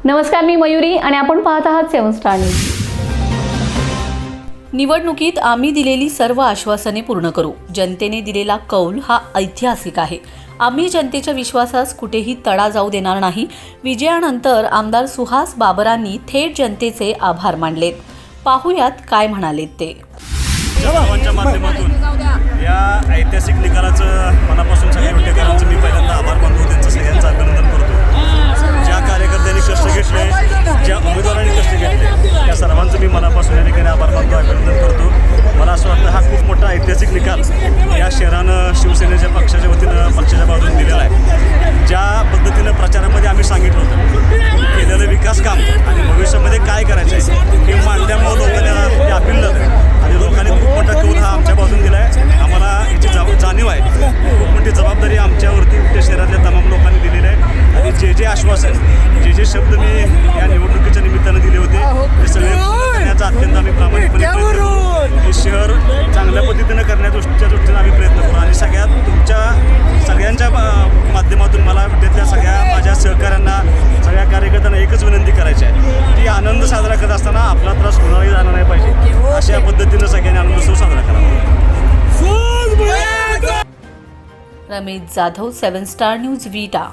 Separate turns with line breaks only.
नमस्कार, मी मयुरी आणि आपण पाहत आहात 7 स्टार न्यूज।
निवडणुकीत आम्ही दिलेली सर्व आश्वासने पूर्ण करू। जनतेने दिलेला कौल हा ऐतिहासिक आहे। आम्ही जनतेच्या विश्वासास कुठेही तडा जाऊ देणार नाही। विजयानंतर आमदार सुहास बाबरांनी थेट जनतेचे आभार मानलेत। पाहुयात काय म्हणालेत ते।
सर्वांच्या माध्यमातून या ऐतिहासिक निकालाचं मनापासून सगळ्या विटेकरांचं मी पहिल्यांदा आभार मानतो, त्यांचं सगळ्यांचं अभिनंदन करतो। ज्या कार्यकर्त्यांनी कष्ट घेतले, ज्या उमेदवारांनी कष्ट घेतले, त्या सर्वांचं मी मनापासून या ठिकाणी आभार मानतो, अभिनंदन करतो। मला असं वाटतं हा खूप मोठा ऐतिहासिक निकाल या शहरानं शिवसेनेच्या पक्षाच्या वतीनं पक्षाच्या बाजूने दिलेला आहे। ज्या पद्धतीनं प्रचारामध्ये आम्ही सांगितलं होतं केलेलं विकास काम आणि भविष्यामध्ये काय करायचं आहे हे मांडल्यामुळे लोकांना ते अपील झालं आणि लोकांनी खूप मोठा कौल हा आमच्या बाजून दिला आहे। आम्हाला याची जाणीव आहे, खूप मोठी जबाबदारी आमच्यावरती त्या शहरातल्या तमाम लोकांनी दिलेली आहे आणि जे आश्वासन जे शब्द मी या निवडणुकीच्या निमित्तानं दिले होते ते सगळे करण्याचा अत्यंत आम्ही प्रामाणिकपणे प्रयत्न करू। हे शहर चांगल्या पद्धतीनं करण्याच्या दृष्टीनं आम्ही प्रयत्न करू आणि सगळ्यांच्या माध्यमातून मला त्यातल्या सगळ्या माझ्या सहकाऱ्यांना सगळ्या कार्यकर्त्यांना एकच विनंती करायची आहे की आनंद साजरा करत असताना आपला त्रास कोणालाही झाला नाही पाहिजे, अशा पद्धतीनं सगळ्यांनी आनंदोत्सव साजरा करावा।
रमेश जाधव, 7 स्टार न्यूज, विटा।